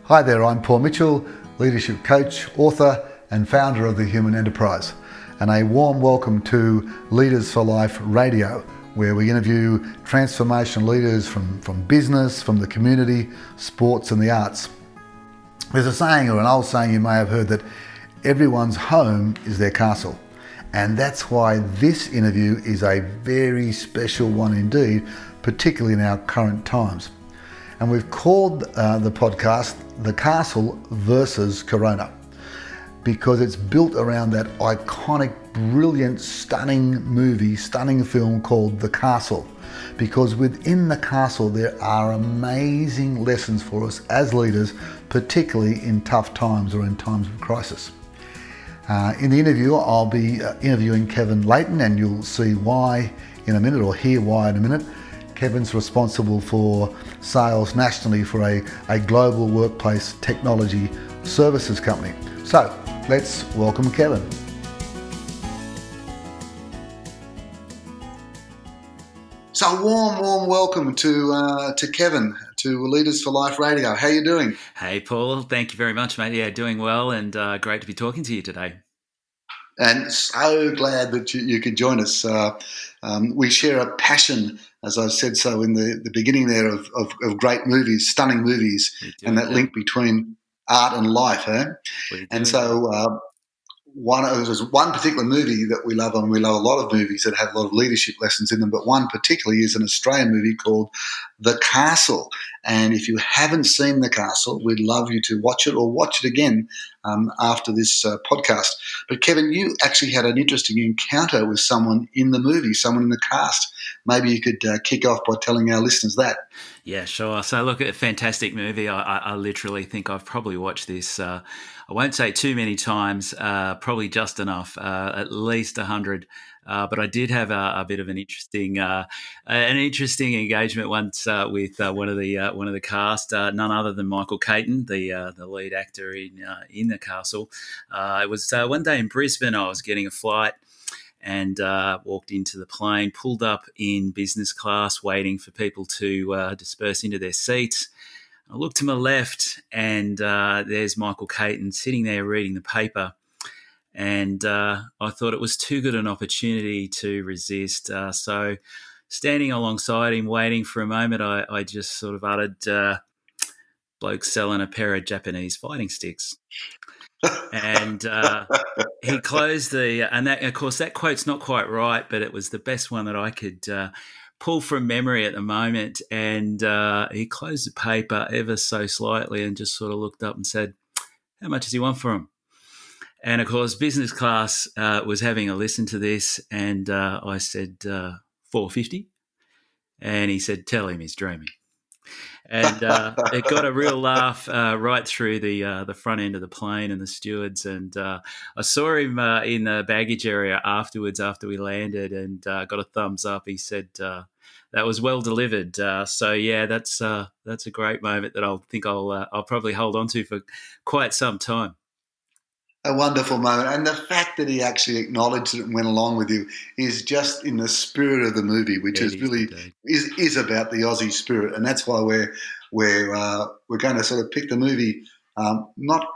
Hi there, I'm Paul Mitchell, leadership coach, author and founder of the Human Enterprise. And a warm welcome to Leaders for Life Radio, where we interview transformational leaders from business, from the community, sports and the arts. There's a saying, or an old saying you may have heard, that everyone's home is their castle. And that's why this interview is a very special one indeed, particularly in our current times. And we've called the podcast The Castle versus Corona, because it's built around that iconic, brilliant, stunning film called The Castle. Because within The Castle there are amazing lessons for us as leaders, particularly in tough times or in times of crisis. In the interview, I'll be interviewing Kevin Leighton, and you'll see why in a minute, or hear why in a minute. Kevin's responsible for sales nationally for a global workplace technology services company. So let's welcome Kevin. So a warm welcome to Kevin, to Leaders for Life Radio. How are you doing? Hey, Paul. Thank you very much, mate. Yeah, doing well, and great to be talking to you today. And so glad that you could join us. We share a passion, as I said so in the beginning there, of great movies, stunning movies, and that link between art and life. And so there's one particular movie that we love, and we love a lot of movies that have a lot of leadership lessons in them, but one particularly is an Australian movie called The Castle. And if you haven't seen The Castle, we'd love you to watch it, or watch it again after this podcast. But Kevin, you actually had an interesting encounter with someone in the movie, someone in the cast. Maybe you could kick off by telling our listeners that. Yeah, sure. So look, a fantastic movie. I literally think I've probably watched this, I won't say too many times, probably just enough, at least 100. But I did have a bit of an interesting engagement once with one of the cast, none other than Michael Caton, the lead actor in The Castle. It was one day in Brisbane. I was getting a flight, and walked into the plane, pulled up in business class, waiting for people to disperse into their seats. I looked to my left, and there's Michael Caton sitting there reading the paper. And I thought it was too good an opportunity to resist. So standing alongside him, waiting for a moment, I just sort of uttered, bloke selling a pair of Japanese fighting sticks. And he closed and that, of course, that quote's not quite right, but it was the best one that I could pull from memory at the moment. And he closed the paper ever so slightly and just sort of looked up and said, "How much does he want for him?" And of course, business class was having a listen to this, and I said, $4.50. And he said, "Tell him he's dreaming." And it got a real laugh right through the front end of the plane and the stewards. And I saw him in the baggage area afterwards, after we landed, and got a thumbs up. He said that was well delivered. So yeah, that's a great moment that I'll probably hold on to for quite some time. A wonderful moment, and the fact that he actually acknowledged it and went along with you is just in the spirit of the movie, which is really is about the Aussie spirit, and that's why we're going to sort of pick the movie not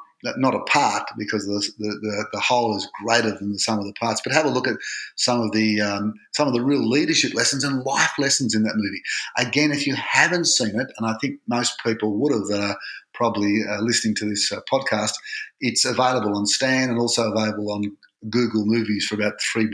apart, because the whole is greater than the sum of the parts, but have a look at some of the real leadership lessons and life lessons in that movie. Again, if you haven't seen it, and I think most people would have that are probably listening to this podcast, it's available on Stan and also available on Google Movies for about $3.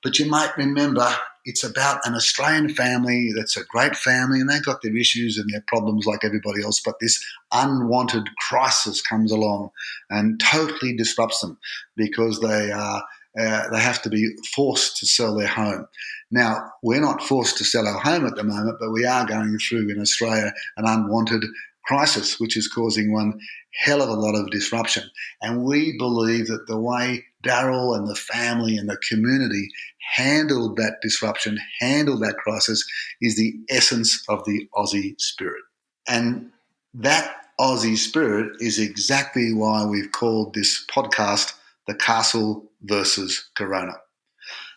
But you might remember it's about an Australian family that's a great family, and they've got their issues and their problems like everybody else, but this unwanted crisis comes along and totally disrupts them, because they have to be forced to sell their home. Now, we're not forced to sell our home at the moment, but we are going through in Australia an unwanted crisis, which is causing one hell of a lot of disruption. And we believe that the way Daryl and the family and the community handled that disruption, handled that crisis, is the essence of the Aussie spirit. And that Aussie spirit is exactly why we've called this podcast The Castle versus Corona.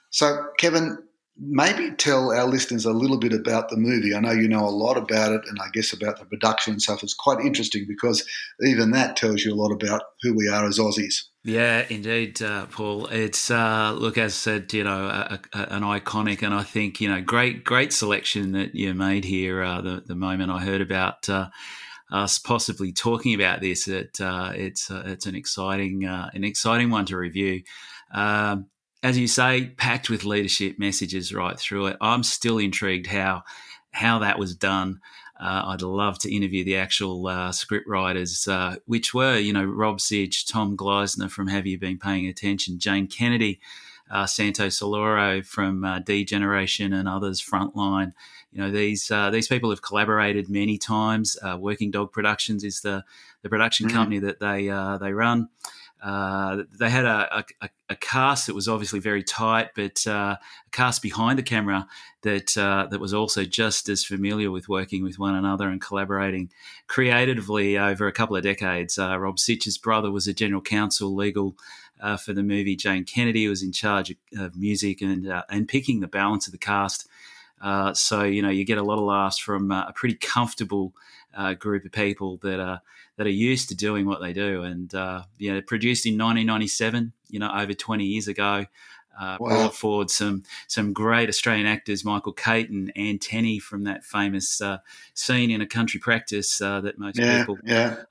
So, Kevin, maybe tell our listeners a little bit about the movie. I know you know a lot about it, and I guess about the production and stuff. It's quite interesting because even that tells you a lot about who we are as Aussies. Yeah, indeed, Paul. It's look, as I said, an iconic, and I think great selection that you made here. The moment I heard about us possibly talking about this, it's an exciting one to review. As you say, packed with leadership messages right through it. I'm still intrigued how that was done. I'd love to interview the actual script writers, which were, Rob Sitch, Tom Gleisner from Have You Been Paying Attention, Jane Kennedy, Santo Soloro from D Generation, and others, Frontline. These people have collaborated many times. Working Dog Productions is the production company that they run. They had a cast that was obviously very tight, but a cast behind the camera that was also just as familiar with working with one another and collaborating creatively over a couple of decades. Rob Sitch's brother was a general counsel, legal for the movie. Jane Kennedy was in charge of music and picking the balance of the cast. So you get a lot of laughs from a pretty comfortable group of people that are used to doing what they do. And produced in 1997, over 20 years ago. Wow. Brought forward some great Australian actors, Michael Caton, Anne Tenney from that famous scene in A Country Practice that most people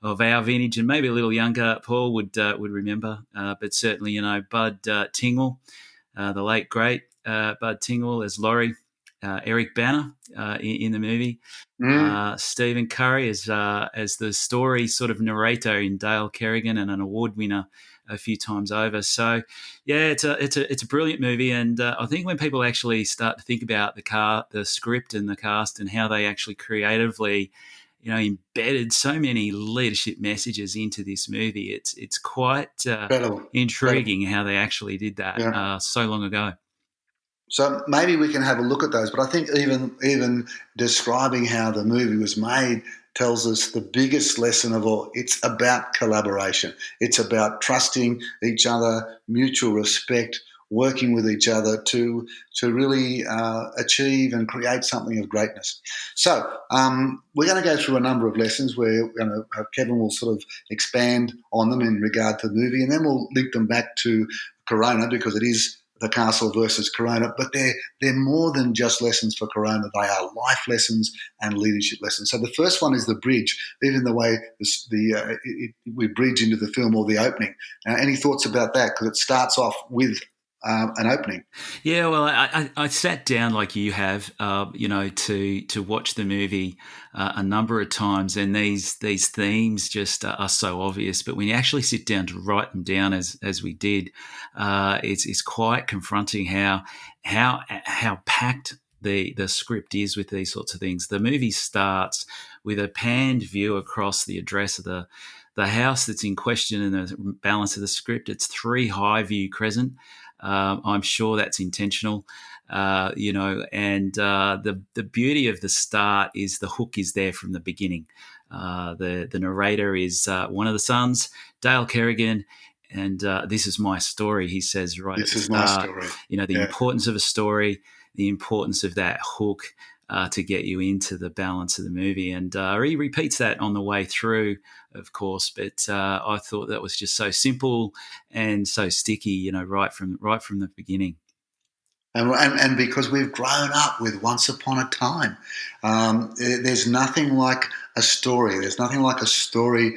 of our vintage and maybe a little younger, Paul, would remember. But certainly, Bud Tingle, the late great Bud Tingle as Laurie. Eric Banner in the movie, Stephen Curry as the story sort of narrator in Dale Kerrigan, and an award winner a few times over. So, yeah, it's a brilliant movie, and I think when people actually start to think about the script and the cast and how they actually creatively, embedded so many leadership messages into this movie, it's quite intriguing how they actually did that so long ago. So maybe we can have a look at those. But I think even describing how the movie was made tells us the biggest lesson of all. It's about collaboration. It's about trusting each other, mutual respect, working with each other to really achieve and create something of greatness. So we're going to go through a number of lessons where we're going to have Kevin will sort of expand on them in regard to the movie, and then we'll link them back to Corona because it is the castle versus Corona, but they're more than just lessons for Corona. They are life lessons and leadership lessons. So the first one is the bridge, even the way we bridge into the film or the opening. Any thoughts about that? Because it starts off with an opening. Yeah, well, I sat down like you have, to watch the movie a number of times, and these themes just are so obvious. But when you actually sit down to write them down, as we did, it's quite confronting how packed the script is with these sorts of things. The movie starts with a panned view across the address of the house that's in question in the balance of the script. It's 3 Highview Crescent. I'm sure that's intentional, and the beauty of the start is the hook is there from the beginning. The narrator is one of the sons, Dale Kerrigan, and this is my story, he says right at the start. This is my story. The importance of a story, the importance of that hook to get you into the balance of the movie. And he repeats that on the way through, of course, but I thought that was just so simple and so sticky, right from the beginning. And because we've grown up with Once Upon a Time, there's nothing like a story. There's nothing like a story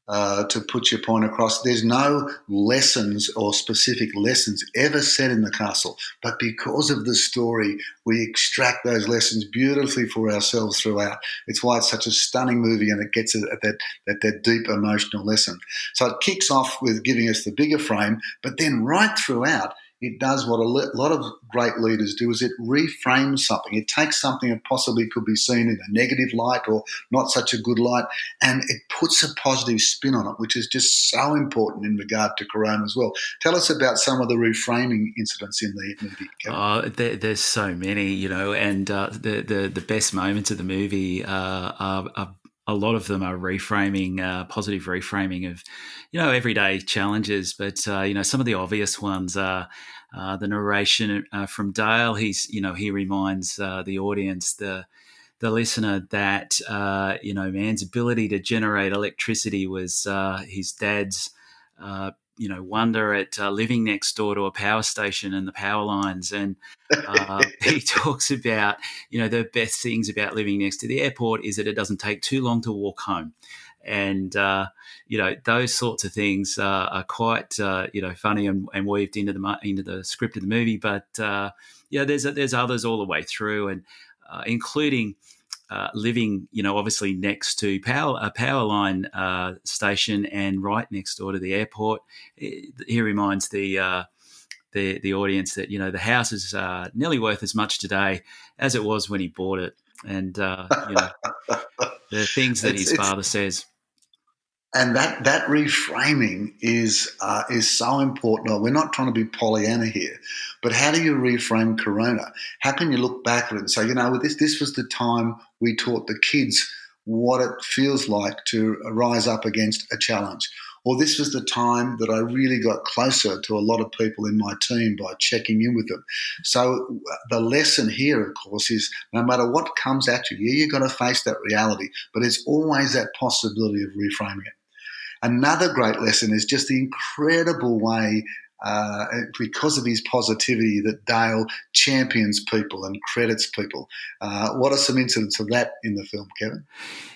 to put your point across. There's no lessons or specific lessons ever said in the castle, but because of the story, we extract those lessons beautifully for ourselves throughout. It's why it's such a stunning movie, and it gets at that deep emotional lesson. So it kicks off with giving us the bigger frame, but then right throughout, it does what a lot of great leaders do, is it reframes something. It takes something that possibly could be seen in a negative light or not such a good light, and it puts a positive spin on it, which is just so important in regard to Corona as well. Tell us about some of the reframing incidents in the movie, Kevin. There's so many, and the best moments of the movie are a lot of them are reframing, positive reframing of, everyday challenges. But some of the obvious ones are the narration from Dale. He reminds the audience, the listener, that man's ability to generate electricity was his dad's. Wonder at living next door to a power station and the power lines. And he talks about, the best things about living next to the airport is that it doesn't take too long to walk home. And, those sorts of things are quite, funny and weaved into the script of the movie. But, there's others all the way through, and including living, obviously next to a power line station and right next door to the airport. He reminds the audience that the house is nearly worth as much today as it was when he bought it, and the things that his It's father says. and that reframing is so important. We're not trying to be Pollyanna here, but how do you reframe Corona? How can you look back at it and say, this was the time we taught the kids what it feels like to rise up against a challenge, or this was the time that I really got closer to a lot of people in my team by checking in with them. So the lesson here, of course, is no matter what comes at you, yeah, you've got to face that reality, but it's always that possibility of reframing it. Another great lesson is just the incredible way, because of his positivity, that Dale champions people and credits people. What are some incidents of that in the film, Kevin?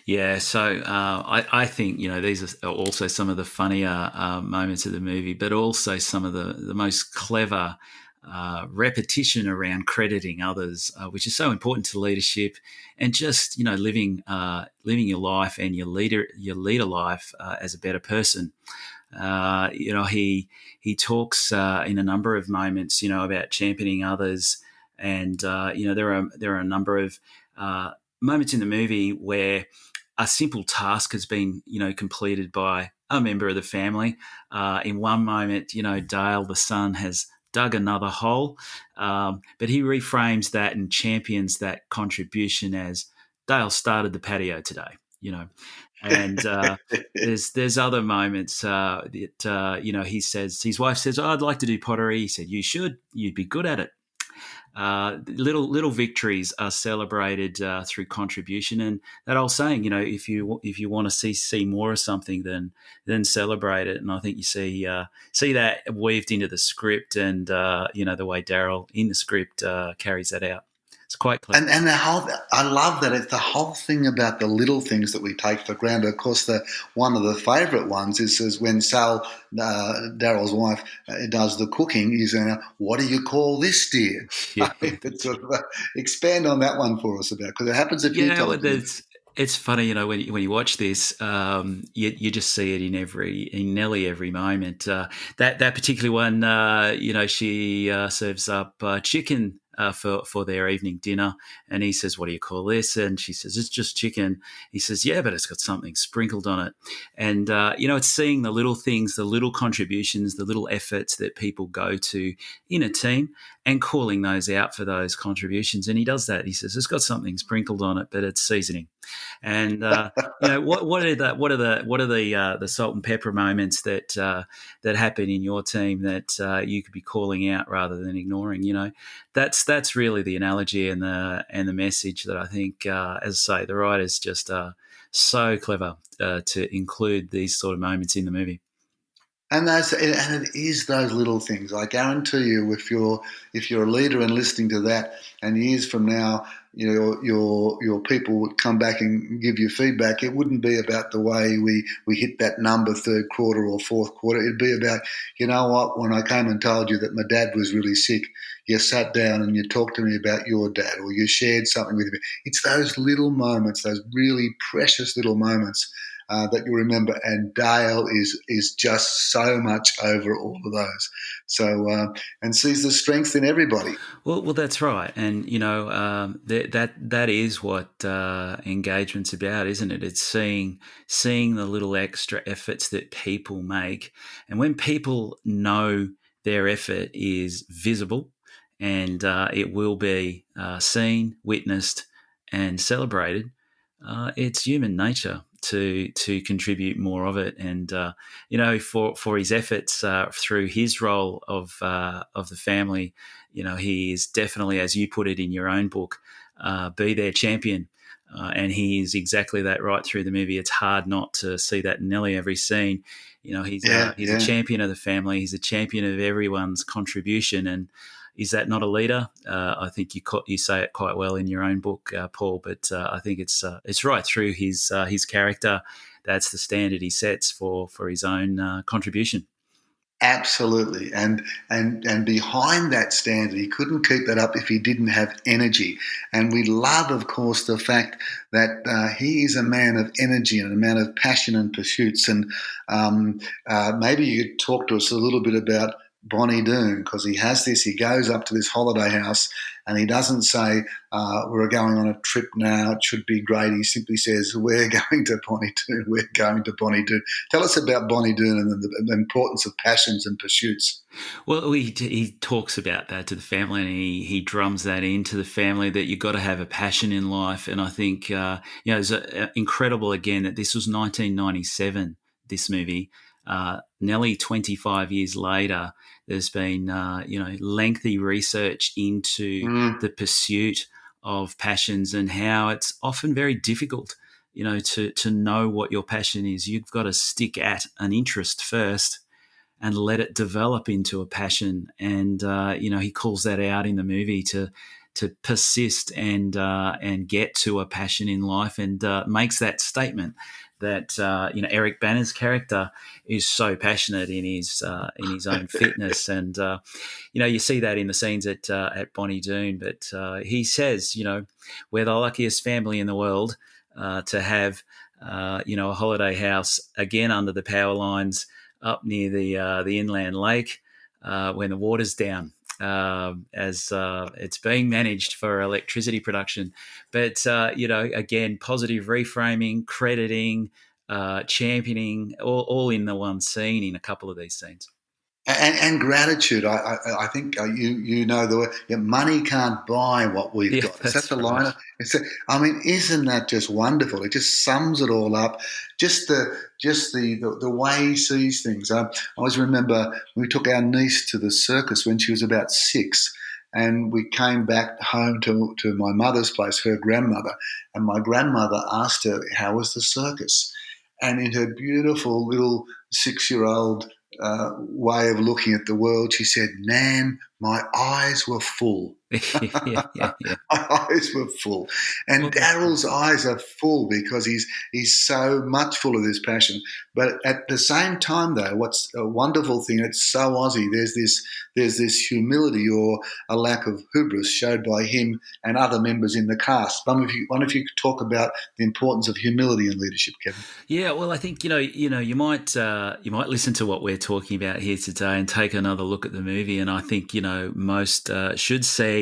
Yeah, so I think these are also some of the funnier moments of the movie, but also some of the most clever repetition around crediting others, which is so important to leadership, and just living your life and your leader life as a better person. He talks in a number of moments, about championing others, and there are a number of moments in the movie where a simple task has been, completed by a member of the family. In one moment, Dale, the son, has dug another hole, but he reframes that and champions that contribution as Dale started the patio today, and there's other moments that he says, his wife says, "Oh, I'd like to do pottery." He said, "You should. You'd be good at it." Little victories are celebrated through contribution, and that old saying, if you want to see more of something, then celebrate it. And I think you see that weaved into the script, and the way Daryl in the script carries that out. It's quite clever. And I love that it's the whole thing about the little things that we take for granted. Of course, one of the favourite ones is when Sal, Daryl's wife, does the cooking. He's saying, "What do you call this, dear?" Yeah, Sort of, expand on that one for us about, because it happens a few well, times in the film. it's funny, when you watch this, you just see it in nearly every moment. That particular one, she serves up chicken for their evening dinner, and he says, "What do you call this?" And she says, "It's just chicken." He says, "Yeah, but it's got something sprinkled on it." And it's seeing the little things, the little contributions, the little efforts that people go to in a team, and calling those out for those contributions. And he does that. He says, "It's got something sprinkled on it, but it's seasoning." And what are the salt and pepper moments that happen in your team that you could be calling out rather than ignoring? That's really the analogy and the message that I think, as I say, the writers just so clever to include these sort of moments in the movie. And it is those little things. I guarantee you, if you're a leader and listening to that, and years from now, your people would come back and give you feedback. It wouldn't be about the way we hit that number third quarter or fourth quarter. It'd be about, you know what, when I came and told you that my dad was really sick, you sat down and you talked to me about your dad, or you shared something with me. It's those little moments, those really precious little moments, that you remember, and Dale is just so much over all of those. So and sees the strength in everybody. Well, that's right, and that is what engagement's about, isn't it? It's seeing the little extra efforts that people make, and when people know their effort is visible, and it will be seen, witnessed, and celebrated. It's human nature to contribute more of it, and for his efforts through his role of the family, he is definitely, as you put it in your own book, be their champion. And he is exactly that right through the movie. It's hard not to see that in nearly every scene. Yeah, He's a yeah. champion of the family. He's a champion of everyone's contribution, and is that not a leader? I think you say it quite well in your own book, Paul. But I think it's right through his character. That's the standard he sets for his own contribution. Absolutely, and behind that standard, he couldn't keep that up if he didn't have energy. And we love, of course, the fact that he is a man of energy and a man of passion and pursuits. And maybe you could talk to us a little bit about Bonnie Doon, because he has this. He goes up to this holiday house, and he doesn't say, "We're going on a trip now. It should be great." He simply says, "We're going to Bonnie Doon. We're going to Bonnie Doon." Tell us about Bonnie Doon and the importance of passions and pursuits. Well, he talks about that to the family, and he drums that into the family that you've got to have a passion in life. And I think it's incredible again that this was 1997. This movie, nearly 25 years later, there's been lengthy research into Mm, the pursuit of passions and how it's often very difficult. To know what your passion is, you've got to stick at an interest first and let it develop into a passion. And he calls that out in the movie to persist and get to a passion in life, and makes that statement that Eric Banner's character is so passionate in his own fitness, and you see that in the scenes at Bonnie Doon. But he says, we're the luckiest family in the world to have a holiday house again under the power lines up near the inland lake when the water's down, as it's being managed for electricity production. But again, positive reframing, crediting, championing, all in the one scene in a couple of these scenes. and gratitude. I think you know the word. Yeah, money can't buy what we've Yeah, got. Is that that's the right. line? I mean, isn't that just wonderful? It just sums it all up. Just the way he sees things. I always remember when we took our niece to the circus when she was about 6. And we came back home to my mother's place, her grandmother, and my grandmother asked her, "How was the circus?" And in her beautiful little 6-year-old way of looking at the world, she said, "Nan, my eyes were full." Yeah, yeah, yeah. My eyes were full. And Well, that's Daryl's eyes are full because he's so much full of this passion. But at the same time, though, what's a wonderful thing, it's so Aussie, there's this humility or a lack of hubris showed by him and other members in the cast. One of you could talk about the importance of humility in leadership, Kevin. Yeah, well, I think you might listen to what we're talking about here today and take another look at the movie, and I think most should see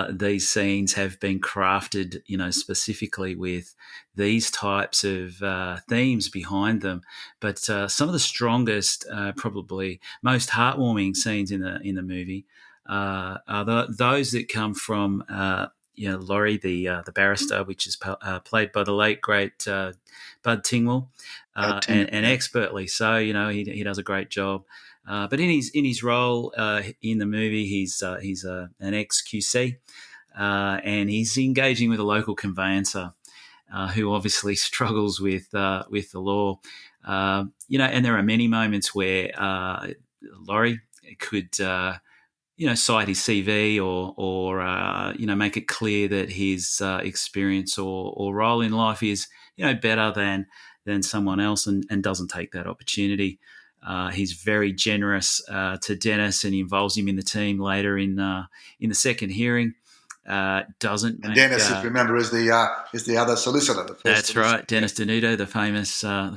these scenes have been crafted, specifically with these types of themes behind them. But some of the strongest, probably most heartwarming scenes in the movie are those that come from. Laurie, the barrister, which is played by the late great Bud Tingwell, Tingle, and yeah. expertly so. He does a great job. But in his role in the movie, he's an ex QC, and he's engaging with a local conveyancer who obviously struggles with the law. And there are many moments where Laurie could. Cite his CV or make it clear that his experience or role in life is better than someone else, and doesn't take that opportunity. He's very generous to Dennis, and he involves him in the team later in the second hearing. Doesn't And make Dennis, if you remember, is the other solicitor, the first That's solicitor. right, Yeah. Dennis Denuto, the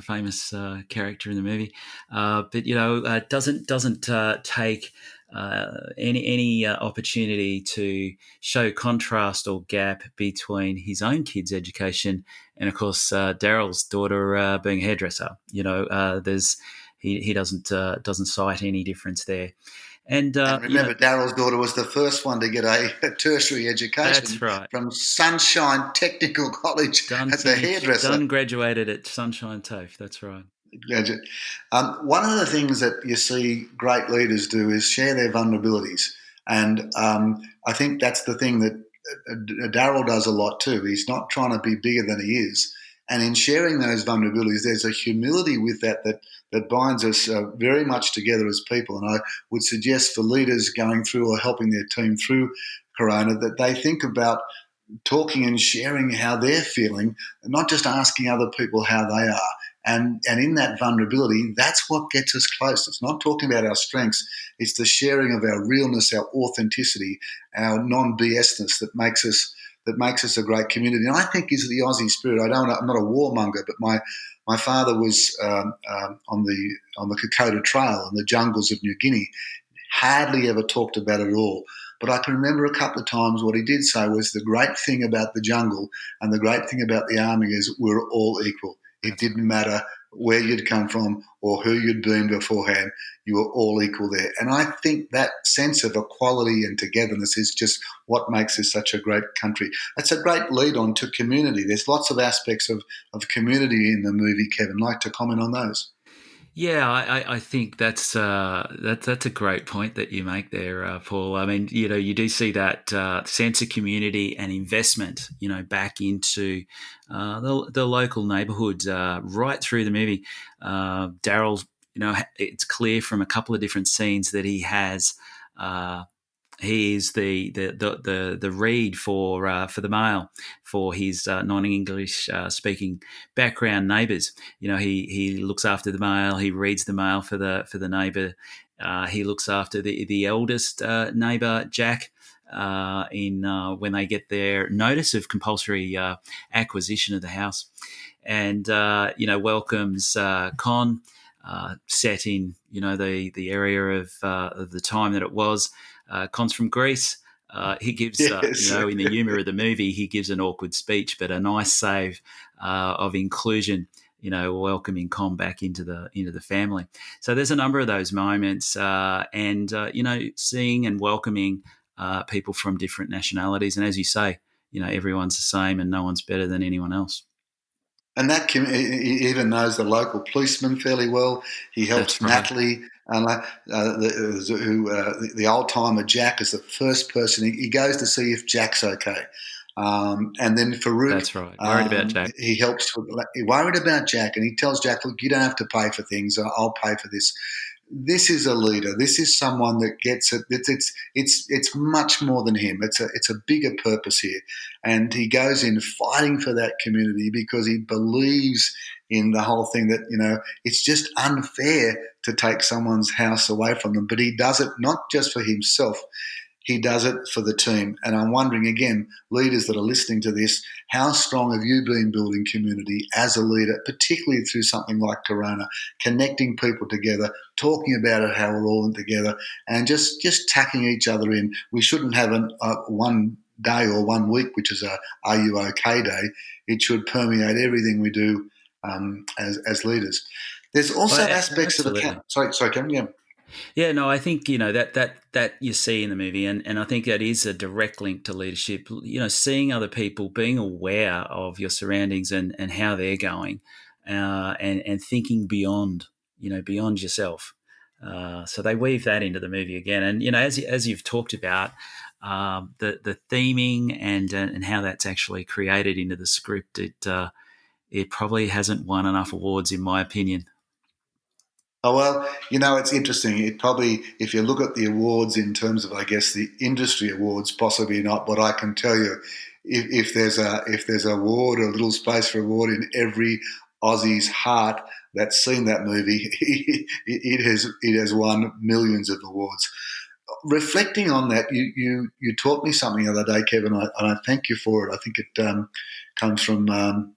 famous character in the movie, but doesn't take any opportunity to show contrast or gap between his own kids' education and, of course, Daryl's daughter being a hairdresser. There's he doesn't cite any difference there. And And remember, Daryl's daughter was the first one to get a tertiary that's education right. from Sunshine Technical College as a hairdresser. Done graduated at Sunshine TAFE. That's right. Graduate. One of the things that you see great leaders do is share their vulnerabilities. And I think that's the thing that Daryl does a lot too. He's not trying to be bigger than he is. And in sharing those vulnerabilities, there's a humility with that binds us very much together as people. And I would suggest for leaders going through or helping their team through Corona that they think about talking and sharing how they're feeling, and not just asking other people how they are. And in that vulnerability, that's what gets us close. It's not talking about our strengths; it's the sharing of our realness, our authenticity, our non-BSness that makes us a great community. And I think is the Aussie spirit. I'm not a warmonger, but my father was on the Kokoda Trail in the jungles of New Guinea. Hardly ever talked about it at all. But I can remember a couple of times what he did say was the great thing about the jungle and the great thing about the army is we're all equal. It That's didn't right. matter where you'd come from or who you'd been beforehand. You were all equal there. And I think that sense of equality and togetherness is just what makes this such a great country. That's a great lead on to community. There's lots of aspects of community in the movie, Kevin. Like to comment on those? Yeah, I think that's a great point that you make there, Paul. I mean, you do see that sense of community and investment, back into the local neighbourhood right through the movie. Daryl, it's clear from a couple of different scenes that uh, he is the read for the mail for his non-English speaking background neighbours. He looks after the mail. He reads the mail for the neighbour. He looks after the eldest neighbour, Jack. In When they get their notice of compulsory acquisition of the house, and welcomes Con, set in the area of the time that it was. Con's from Greece. He gives, Yes. in the humour of the movie, he gives an awkward speech, but a nice save of inclusion. Welcoming Con back into the family. So there's a number of those moments, and seeing and welcoming people from different nationalities, and as you say, everyone's the same, and no one's better than anyone else. And he even knows the local policeman fairly well. He helps That's right. Natalie, the old timer Jack is the first person he goes to see if Jack's okay. And then Farouk, That's right. Worried about Jack. he helps. He worried about Jack, and he tells Jack, "Look, you don't have to pay for things. I'll pay for this." This is a leader. This is someone that gets it. It's much more than him. It's a bigger purpose here, and he goes in fighting for that community because he believes in the whole thing that it's just unfair to take someone's house away from them. But he does it not just for himself. He does it for the team. And I'm wondering again, leaders that are listening to this, how strong have you been building community as a leader, particularly through something like Corona, connecting people together, talking about it, how we're all in together, and just tacking each other in. We shouldn't have one day or 1 week, which is a "Are you okay" day. It should permeate everything we do as leaders. There's Well, also aspects of absolutely. account. Sorry, Kevin. Yeah. Yeah, no, I think that you see in the movie, and I think that is a direct link to leadership. Seeing other people, being aware of your surroundings and how they're going, and thinking beyond yourself. So they weave that into the movie again, and as you've talked about, the theming and how that's actually created into the script, it probably hasn't won enough awards, in my opinion. Oh, well, it's interesting. It probably, if you look at the awards in terms of, I guess, the industry awards, possibly not. But I can tell you, if there's a award, a little space for award in every Aussie's heart that's seen that movie, it has won millions of awards. Reflecting on that, you taught me something the other day, Kevin, and I thank you for it. I think it comes from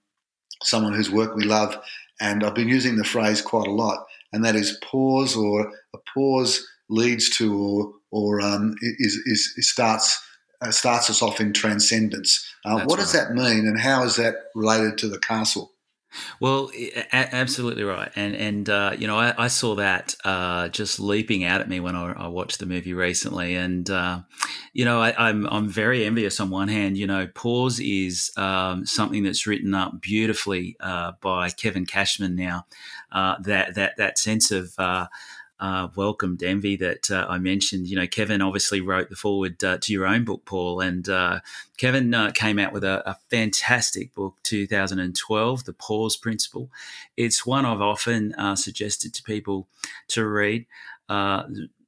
someone whose work we love, and I've been using the phrase quite a lot, and that is pause, or a pause leads to, or starts us off in transcendence. What That's does right. that mean, and how is that related to the castle? Well, absolutely right, and you know, I saw that just leaping out at me when I watched the movie recently, and you know, I'm very envious. On one hand, you know, pause is something that's written up beautifully by Kevin Cashman. Now, that sense of welcomed envy that I mentioned. You know, Kevin obviously wrote the foreword to your own book, Paul, and Kevin came out with a fantastic book, 2012, The Pause Principle. It's one I've often suggested to people to read. Uh,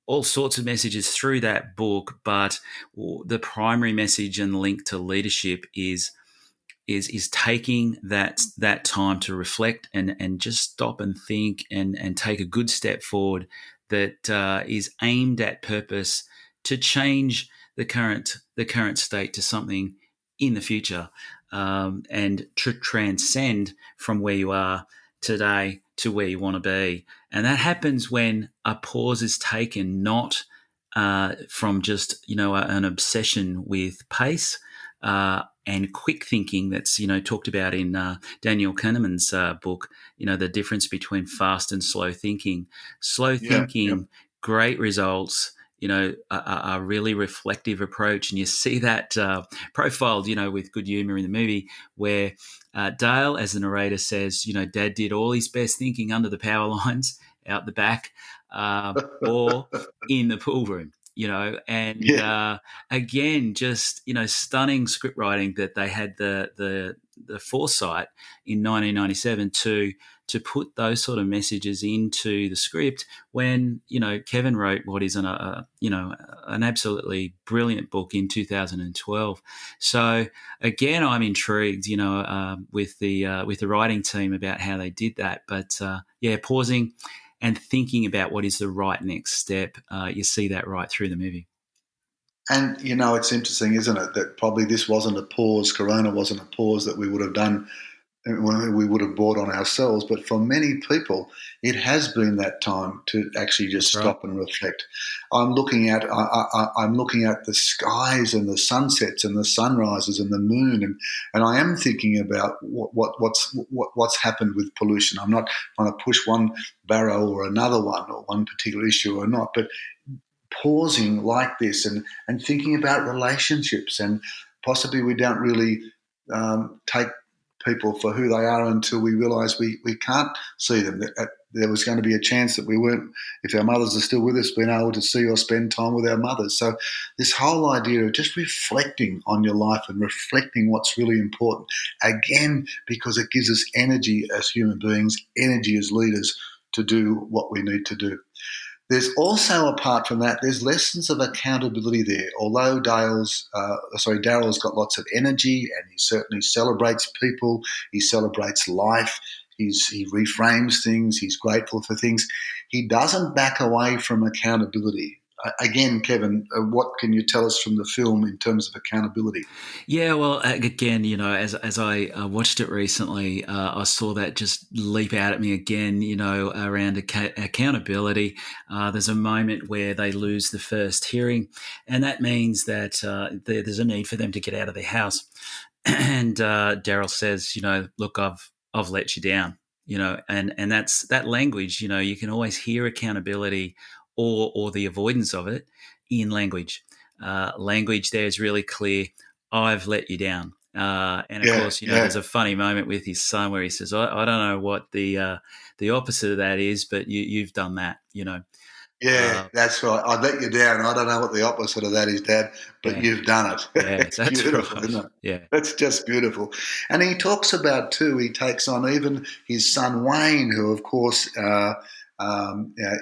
all sorts of messages through that book, but the primary message and link to leadership is taking that time to reflect and just stop and think and take a good step forward that is aimed at purpose to change the current state to something in the future, and to transcend from where you are today to where you want to be. And that happens when a pause is taken, not from just, you know, an obsession with pace and quick thinking that's, you know, talked about in Daniel Kahneman's book, you know, the difference between fast and slow thinking. Slow Yeah, yeah. thinking, great results, you know, a really reflective approach. And you see that profiled, you know, with good humor in the movie where Dale, as the narrator says, you know, Dad did all his best thinking under the power lines out the back, or in the pool room, you know, and Yeah. again, just, you know, stunning script writing that they had the foresight in 1997 to put those sort of messages into the script when, you know, Kevin wrote what is you know, an absolutely brilliant book in 2012. So again, I'm intrigued, you know, with the writing team about how they did that. But yeah, pausing and thinking about what is the right next step. You see that right through the movie. And you know, it's interesting, isn't it, that probably this wasn't a pause. Corona wasn't a pause that we would have done, we would have bought on ourselves. But for many people, it has been that time to actually just That's right. stop and reflect. I'm looking at the skies and the sunsets and the sunrises and the moon, and I am thinking about what's happened with pollution. I'm not trying to push one barrow or another one or one particular issue or not, but pausing like this and thinking about relationships, and possibly we don't really take people for who they are until we realise we can't see them. There was going to be a chance that we weren't, if our mothers are still with us, being able to see or spend time with our mothers. So this whole idea of just reflecting on your life and reflecting what's really important, again, because it gives us energy as human beings, energy as leaders to do what we need to do. There's also, apart from that, there's lessons of accountability there. Although Daryl's got lots of energy and he certainly celebrates people, he celebrates life, he reframes things, he's grateful for things. He doesn't back away from accountability. Again, Kevin, what can you tell us from the film in terms of accountability? Yeah, well, again, you know, as I watched it recently, I saw that just leap out at me again. You know, around accountability. There's a moment where they lose the first hearing, and that means that there's a need for them to get out of their house. And Daryl says, you know, look, I've let you down. You know, and that's that language. You know, you can always hear accountability or the avoidance of it in language. Language there is really clear. I've let you down. And of Yeah, course, you know, yeah. there's a funny moment with his son where he says, I don't know what the opposite of that is, but you've done that, you know. Yeah, Uh, that's right. I let you down. I don't know what the opposite of that is, Dad, but yeah, you've done it. yeah, It's that's beautiful, right. isn't it? Yeah. That's just beautiful. And he talks about, too, he takes on even his son Wayne, who, of course,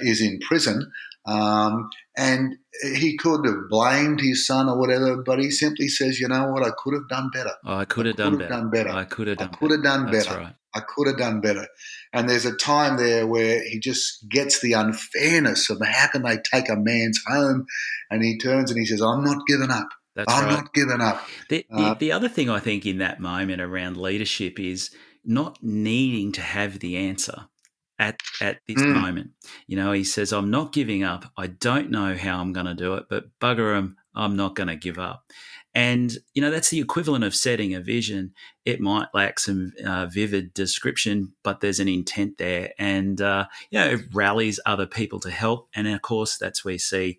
is in prison. And he could have blamed his son or whatever, but he simply says, you know what, I could have done better. I I could have could done have better. done better. I could have I done could better. have done That's better. right. I could have done better. And there's a time there where he just gets the unfairness of how can they take a man's home, and he turns and he says, I'm not giving up. That's I'm right. not giving up. Uh, The other thing I think in that moment around leadership is not needing to have the answer at this mm, moment. You know, he says, I'm not giving up. I don't know how I'm going to do it, but bugger him, I'm not going to give up. And, that's the equivalent of setting a vision. It might lack some vivid description, but there's an intent there. And, it rallies other people to help. And, of course, that's where you see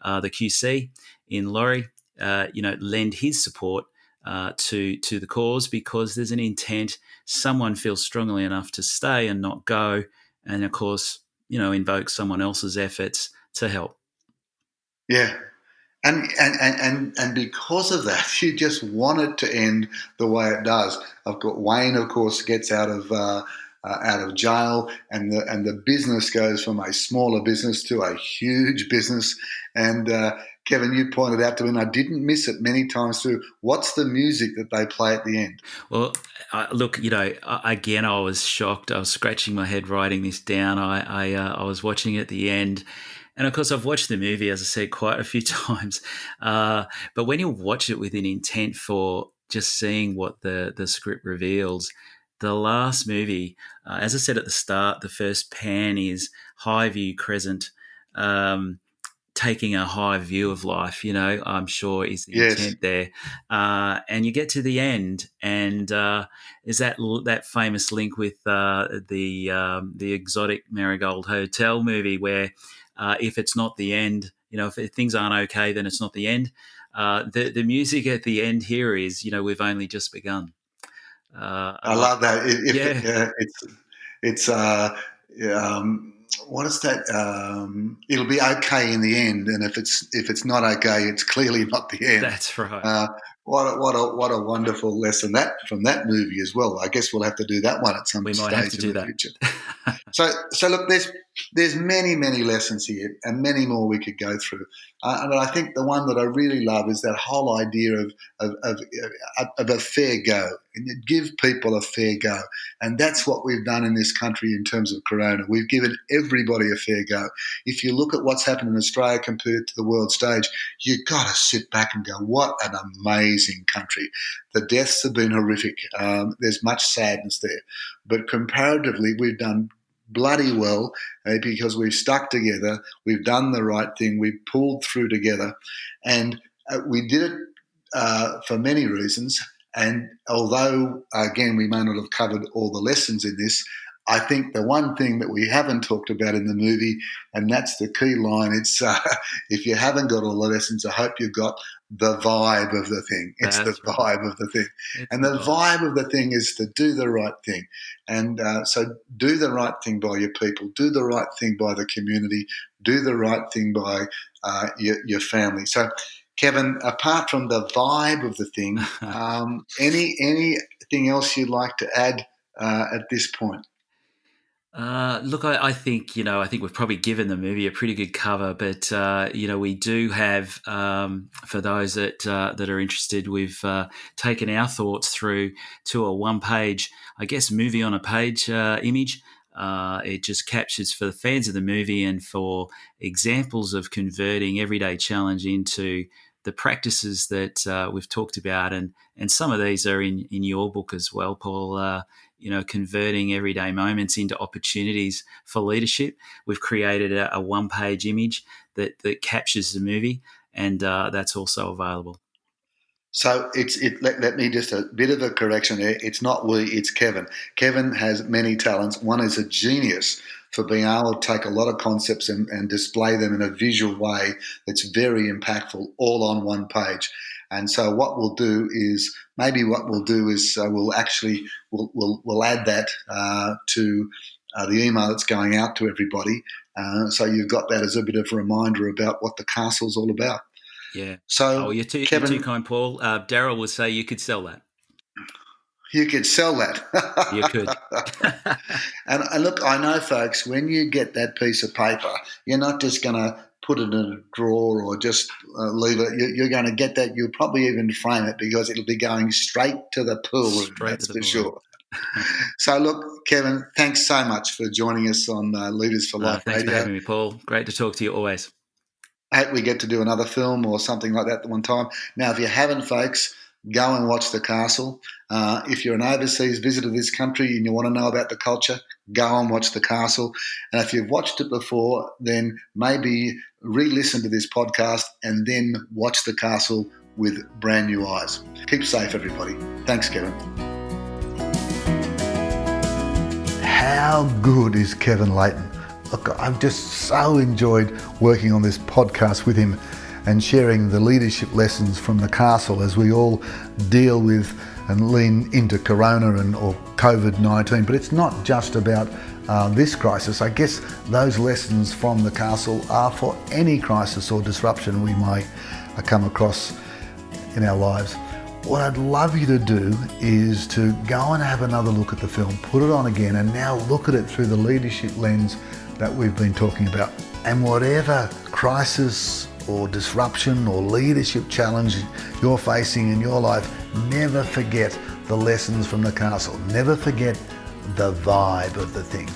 the QC in Laurie, lend his support to the cause, because there's an intent. Someone feels strongly enough to stay and not go. And, of course, invoke someone else's efforts to help. Yeah. And because of that, you just want it to end the way it does. I've got Wayne, of course, gets out of jail, and the business goes from a smaller business to a huge business. And Kevin, you pointed out to me, and I didn't miss it many times through. What's the music that they play at the end? Well, look, again, I was shocked. I was scratching my head writing this down. I was watching it at the end. And of course, I've watched the movie, as I said, quite a few times. But when you watch it with an intent for just seeing what the script reveals, the last movie, as I said at the start, the first pan is high view crescent, taking a high view of life, I'm sure is the intent there. And you get to the end, and is that famous link with the Exotic Marigold Hotel movie where if it's not the end, if things aren't okay, then it's not the end. The music at the end here is, we've only just begun. I love that. It's what is that? It'll be okay in the end, and if it's not okay, it's clearly not the end. That's right. What a wonderful lesson that from that movie as well. I guess we'll have to do that one at some stage in the future. So look, there's many lessons here, and many more we could go through. And I think the one that I really love is that whole idea of a fair go, and give people a fair go. And that's what we've done in this country in terms of Corona. We've given everybody a fair go. If you look at what's happened in Australia compared to the world stage, you've got to sit back and go, what an amazing country. The deaths have been horrific. There's much sadness there. But comparatively, we've done bloody well because we've stuck together, we've done the right thing, we've pulled through together, and we did it for many reasons. And although, again, we may not have covered all the lessons in this, I think the one thing that we haven't talked about in the movie, and that's the key line, it's if you haven't got all the lessons, I hope you've got the vibe of the thing. It's the vibe of the thing. And the vibe of the thing is to do the right thing. And so do the right thing by your people, do the right thing by the community, do the right thing by your family. So, Kevin, apart from the vibe of the thing, anything else you'd like to add at this point? Look, I think we've probably given the movie a pretty good cover, but we do have for those that are interested, we've taken our thoughts through to a one-page, I guess, movie on a page image. It just captures, for the fans of the movie and for examples of converting everyday challenge into the practices that we've talked about, and some of these are in your book as well, Paul. Converting everyday moments into opportunities for leadership. We've created a one-page image that captures the movie, and that's also available. So let me just a bit of a correction there. It's not we, it's Kevin. Kevin has many talents. One is a genius for being able to take a lot of concepts and display them in a visual way that's very impactful, all on one page. And so what we'll do is we'll add that to the email that's going out to everybody. So you've got that as a bit of a reminder about what the castle's all about. Yeah. So you're too kind, Paul. Daryl will say you could sell that. You could sell that. You could. And look, I know, folks, when you get that piece of paper, you're not just going to put it in a drawer or just leave it. You're going to get that. You'll probably even frame it because it'll be going straight to the pool room, that's for sure. So, look, Kevin, thanks so much for joining us on Leaders for Life thanks Radio. For having me, Paul. Great to talk to you always. I hope we get to do another film or something like that one time. Now, if you haven't, folks, go and watch The Castle. If you're an overseas visitor to this country and you want to know about the culture, go and watch The Castle. And if you've watched it before, then maybe re-listen to this podcast and then watch The Castle with brand new eyes. Keep safe, everybody. Thanks, Kevin. How good is Kevin Leighton? Look, I've just so enjoyed working on this podcast with him and sharing the leadership lessons from the castle as we all deal with and lean into Corona or COVID-19. But it's not just about this crisis. I guess those lessons from the castle are for any crisis or disruption we might come across in our lives. What I'd love you to do is to go and have another look at the film, put it on again, and now look at it through the leadership lens that we've been talking about. And whatever crisis or disruption or leadership challenge you're facing in your life, never forget the lessons from the castle. Never forget the vibe of the thing.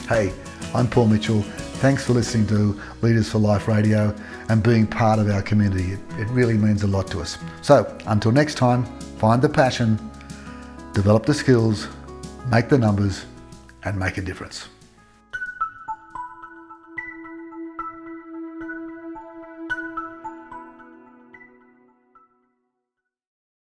Hey, I'm Paul Mitchell. Thanks for listening to Leaders for Life Radio and being part of our community. It really means a lot to us. So until next time, find the passion, develop the skills, make the numbers, and make a difference.